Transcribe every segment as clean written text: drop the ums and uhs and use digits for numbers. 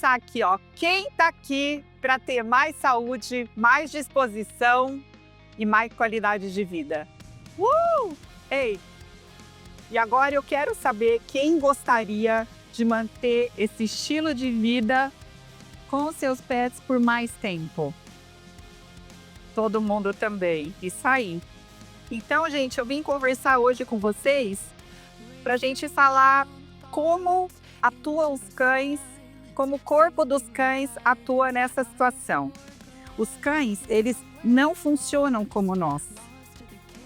pensar aqui, ó, quem tá aqui para ter mais saúde, mais disposição e mais qualidade de vida? Ei! E agora eu quero saber quem gostaria de manter esse estilo de vida com seus pets por mais tempo. Todo mundo também. Isso aí. Então, gente, eu vim conversar hoje com vocês para a gente falar como atuam os cães, como o corpo dos cães atua nessa situação. Os cães, eles não funcionam como nós.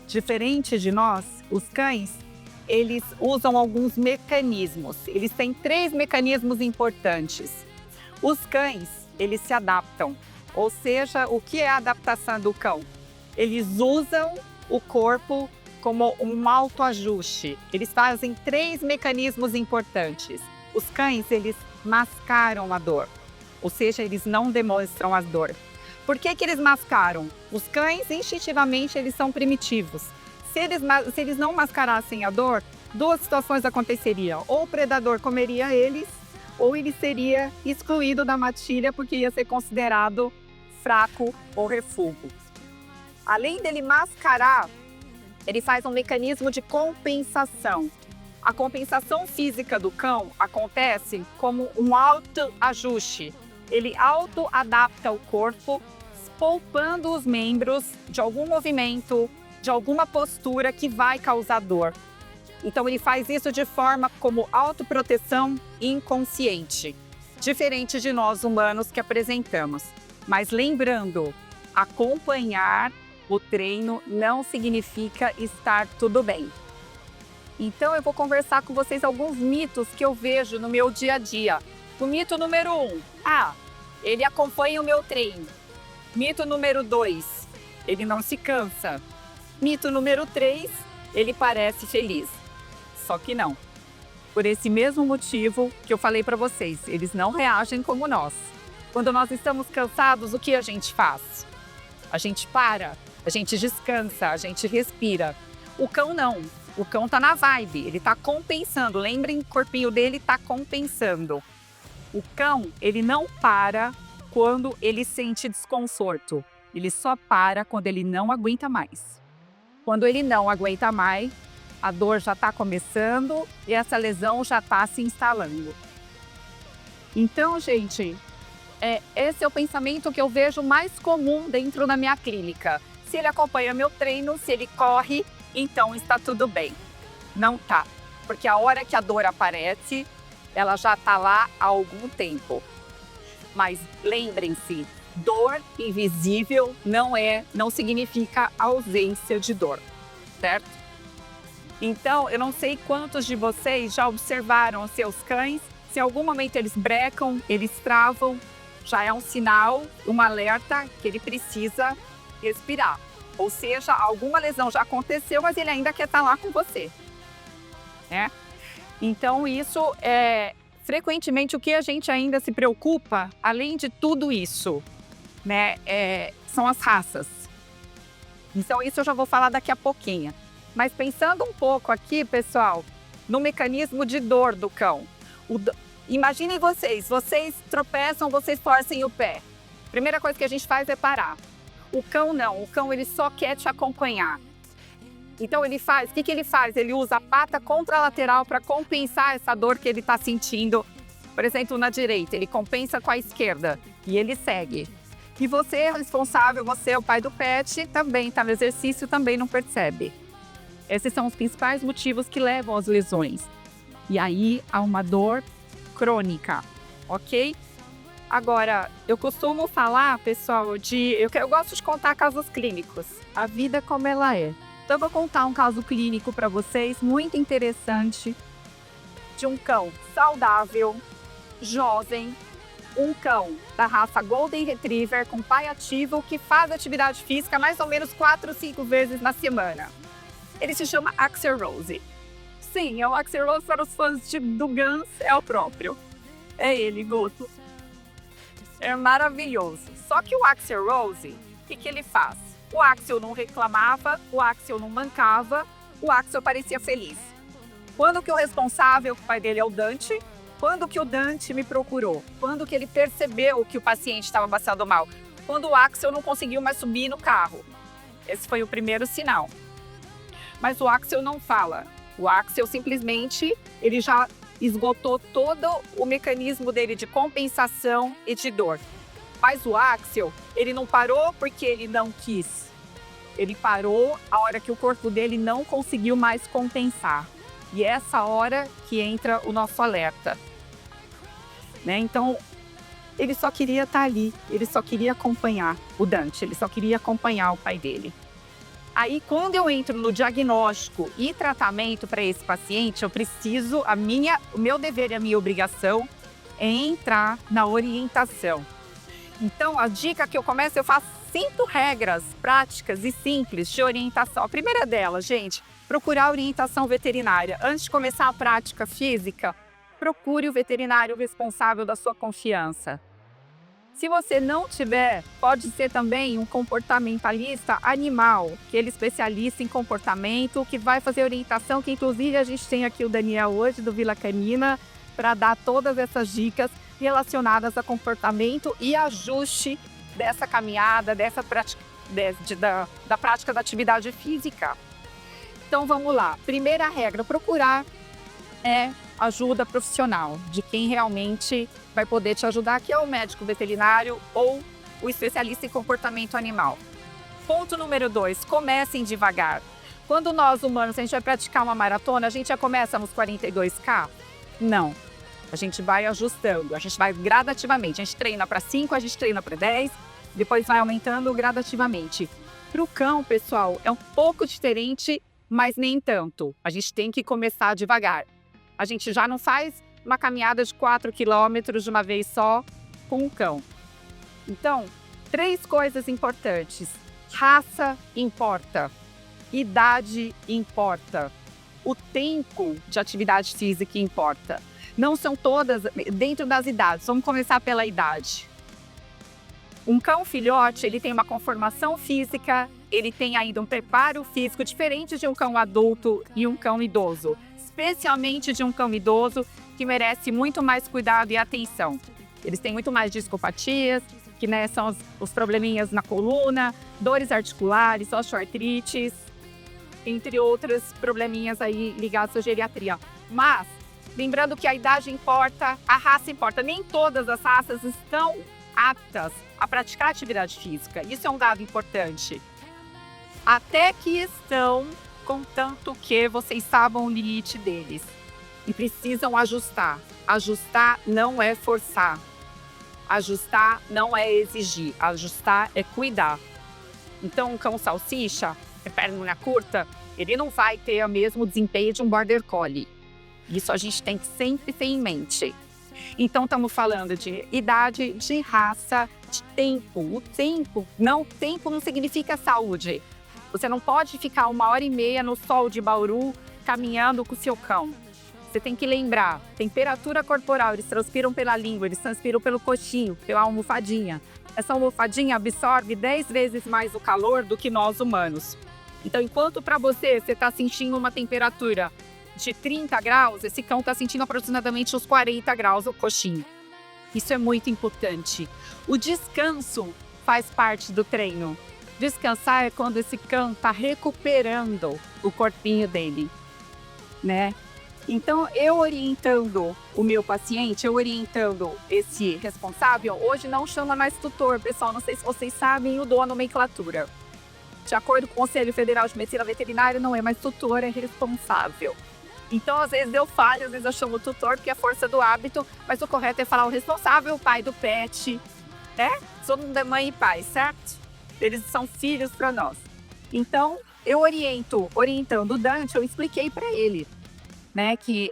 Diferente de nós, os cães, eles usam alguns mecanismos. Eles têm 3 mecanismos importantes. Os cães, eles se adaptam. Ou seja, o que é a adaptação do cão? Eles usam o corpo como um autoajuste. Eles fazem 3 mecanismos importantes. Os cães, eles mascaram a dor. Ou seja, eles não demonstram a dor. Por que eles mascaram? Os cães, instintivamente, eles são primitivos. Se eles não mascarassem a dor, 2 situações aconteceriam. Ou o predador comeria eles, ou ele seria excluído da matilha porque ia ser considerado fraco ou refúgio. Além dele mascarar, ele faz um mecanismo de compensação. A compensação física do cão acontece como um autoajuste. Ele auto-adapta o corpo, poupando os membros de algum movimento, de alguma postura que vai causar dor. Então ele faz isso de forma como autoproteção inconsciente, diferente de nós humanos que apresentamos. Mas lembrando, acompanhar o treino não significa estar tudo bem. Então eu vou conversar com vocês alguns mitos que eu vejo no meu dia a dia. O mito número 1, ele acompanha o meu treino. Mito número 2, ele não se cansa. Mito número 3, ele parece feliz. Só que não. Por esse mesmo motivo que eu falei para vocês, eles não reagem como nós. Quando nós estamos cansados, o que a gente faz? A gente para, a gente descansa, a gente respira. O cão não. O cão tá na vibe, ele tá compensando. Lembrem, o corpinho dele tá compensando. O cão, ele não para quando ele sente desconforto. Ele só para quando ele não aguenta mais. Quando ele não aguenta mais, a dor já está começando e essa lesão já está se instalando. Então, gente, esse é o pensamento que eu vejo mais comum dentro da minha clínica. Se ele acompanha meu treino, se ele corre, então está tudo bem. Não tá, porque a hora que a dor aparece, ela já está lá há algum tempo. Mas lembrem-se, dor invisível não significa ausência de dor, certo? Então, eu não sei quantos de vocês já observaram os seus cães. Se em algum momento eles brecam, eles travam, já é um sinal, um alerta que ele precisa respirar. Ou seja, alguma lesão já aconteceu, mas ele ainda quer estar lá com você, né? Então, isso frequentemente o que a gente ainda se preocupa, além de tudo isso, né, são as raças. Então, isso eu já vou falar daqui a pouquinho. Mas pensando um pouco aqui, pessoal, no mecanismo de dor do cão. Imaginem vocês tropeçam, vocês torcem o pé. Primeira coisa que a gente faz é parar. O cão não, o cão ele só quer te acompanhar. Então o que ele faz? Ele usa a pata contralateral para compensar essa dor que ele está sentindo. Por exemplo, na direita, ele compensa com a esquerda e ele segue. E você é responsável, você é o pai do pet, também está no exercício, também não percebe. Esses são os principais motivos que levam às lesões. E aí há uma dor crônica, ok? Agora, eu costumo falar, pessoal, eu gosto de contar casos clínicos, a vida como ela é. Então, eu vou contar um caso clínico para vocês, muito interessante, de um cão saudável, jovem, um cão da raça Golden Retriever com pai ativo que faz atividade física mais ou menos 4 ou 5 vezes na semana. Ele se chama Axel Rose. Sim, é o Axel Rose para os fãs do Guns, é o próprio. É ele, Goto. É maravilhoso. Só que o Axel Rose, o que ele faz? O Axel não reclamava, o Axel não mancava, o Axel parecia feliz. Quando que o responsável, o pai dele é o Dante, Quando que o Dante me procurou? Quando que ele percebeu que o paciente estava passando mal? Quando o Axel não conseguiu mais subir no carro. Esse foi o primeiro sinal. Mas o Axel não fala. O Axel simplesmente, ele já esgotou todo o mecanismo dele de compensação e de dor. Mas o Axel, ele não parou porque ele não quis. Ele parou a hora que o corpo dele não conseguiu mais compensar. E é essa hora que entra o nosso alerta. Né? Então, ele só queria estar ali, ele só queria acompanhar o Dante, ele só queria acompanhar o pai dele. Aí, quando eu entro no diagnóstico e tratamento para esse paciente, eu preciso, o meu dever e a minha obrigação é entrar na orientação. Então, a dica que eu começo, eu faço 5 regras práticas e simples de orientação. A primeira delas, gente, procurar orientação veterinária. Antes de começar a prática física, procure o veterinário responsável da sua confiança. Se você não tiver, pode ser também um comportamentalista animal, que ele é especialista em comportamento, que vai fazer orientação, que inclusive a gente tem aqui o Daniel hoje, do Vila Canina, para dar todas essas dicas relacionadas a comportamento e ajuste dessa caminhada, dessa prática, da prática da atividade física. Então vamos lá. Primeira regra, procurar ajuda profissional, de quem realmente vai poder te ajudar, que é o médico veterinário ou o especialista em comportamento animal. Ponto número 2, comecem devagar. Quando nós humanos, a gente vai praticar uma maratona, a gente já começa nos 42K? Não. A gente vai ajustando, a gente vai gradativamente. A gente treina para 5, a gente treina para 10, depois vai aumentando gradativamente. Para o cão, pessoal, é um pouco diferente, mas nem tanto. A gente tem que começar devagar. A gente já não faz uma caminhada de 4 quilômetros de uma vez só com o cão. Então, 3 coisas importantes. Raça importa. Idade importa. O tempo de atividade física importa. Não são todas dentro das idades. Vamos começar pela idade. Um cão filhote, ele tem uma conformação física, ele tem ainda um preparo físico diferente de um cão adulto e um cão idoso. Especialmente de um cão idoso, que merece muito mais cuidado e atenção. Eles têm muito mais discopatias, que são os probleminhas na coluna, dores articulares, osteoartrites, entre outros probleminhas aí ligados à geriatria. Mas, lembrando que a idade importa, a raça importa. Nem todas as raças estão aptas a praticar atividade física. Isso é um dado importante. Até que estão, contanto que vocês saibam o limite deles. E precisam ajustar. Ajustar não é forçar. Ajustar não é exigir. Ajustar é cuidar. Então, um cão salsicha, perna curta, ele não vai ter o mesmo desempenho de um border collie. Isso a gente tem que sempre ter em mente. Então, estamos falando de idade, de raça, de tempo. O tempo não significa saúde. Você não pode ficar 1h30 no sol de Bauru caminhando com o seu cão. Você tem que lembrar, temperatura corporal, eles transpiram pela língua, eles transpiram pelo coxinho, pela almofadinha. Essa almofadinha absorve 10 vezes mais o calor do que nós humanos. Então, enquanto para você está sentindo uma temperatura de 30 graus, esse cão está sentindo aproximadamente uns 40 graus o coxinho. Isso é muito importante. O descanso faz parte do treino. Descansar é quando esse cão está recuperando o corpinho dele, né? Então, eu orientando o meu paciente, eu orientando esse responsável, hoje não chama mais tutor, pessoal, não sei se vocês sabem, eu dou a nomenclatura. De acordo com o Conselho Federal de Medicina Veterinária, não é mais tutor, é responsável. Então, às vezes eu falho, às vezes eu chamo tutor, porque é a força do hábito, mas o correto é falar o responsável, o pai do pet, né? Todo mundo é mãe e pai, certo? Eles são filhos para nós. Então, eu orientando o Dante, eu expliquei para ele, né, que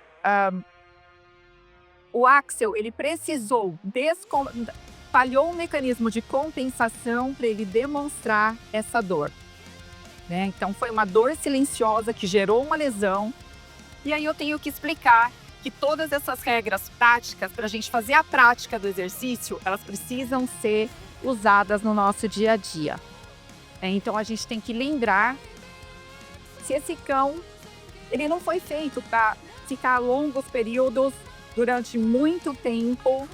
o Axel, ele precisou, falhou um mecanismo de compensação para ele demonstrar essa dor. Né? Então, foi uma dor silenciosa que gerou uma lesão. E aí eu tenho que explicar que todas essas regras práticas, para a gente fazer a prática do exercício, elas precisam ser usadas no nosso dia a dia. Então, a gente tem que lembrar se esse cão, ele não foi feito para ficar longos períodos durante muito tempo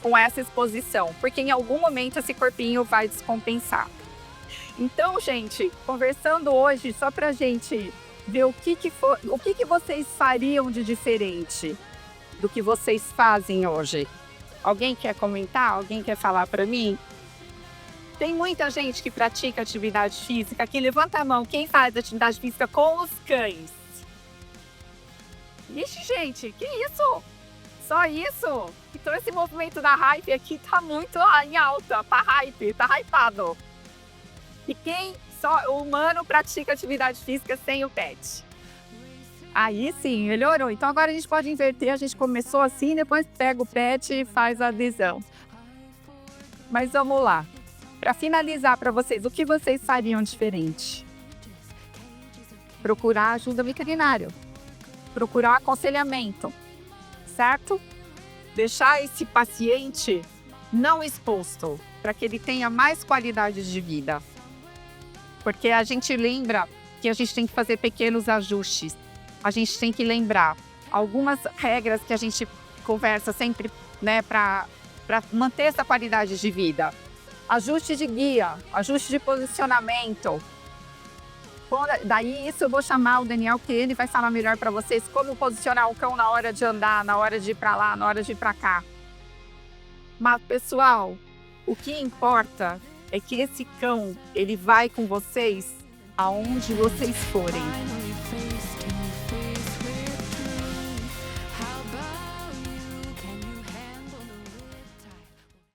com essa exposição, porque em algum momento esse corpinho vai descompensar. Então, gente, conversando hoje só pra gente ver o que vocês fariam de diferente do que vocês fazem hoje. Alguém quer comentar? Alguém quer falar para mim? Tem muita gente que pratica atividade física. Aqui, levanta a mão. Quem faz atividade física com os cães? Ixi, gente, que isso? Só isso? Então esse movimento da hype aqui tá muito em alta. Tá hype, tá hypado. E quem só o humano pratica atividade física sem o pet? Aí sim, melhorou. Então agora a gente pode inverter. A gente começou assim, depois pega o pet e faz a adesão. Mas vamos lá. Para finalizar para vocês, o que vocês fariam diferente? Procurar ajuda veterinária. Procurar aconselhamento. Certo? Deixar esse paciente não exposto, para que ele tenha mais qualidade de vida. Porque a gente lembra que a gente tem que fazer pequenos ajustes. A gente tem que lembrar algumas regras que a gente conversa sempre, né, para manter essa qualidade de vida. Ajuste de guia, ajuste de posicionamento. Daí isso eu vou chamar o Daniel, que ele vai falar melhor para vocês como posicionar o cão na hora de andar, na hora de ir para lá, na hora de ir para cá. Mas, pessoal, o que importa é que esse cão, ele vai com vocês aonde vocês forem.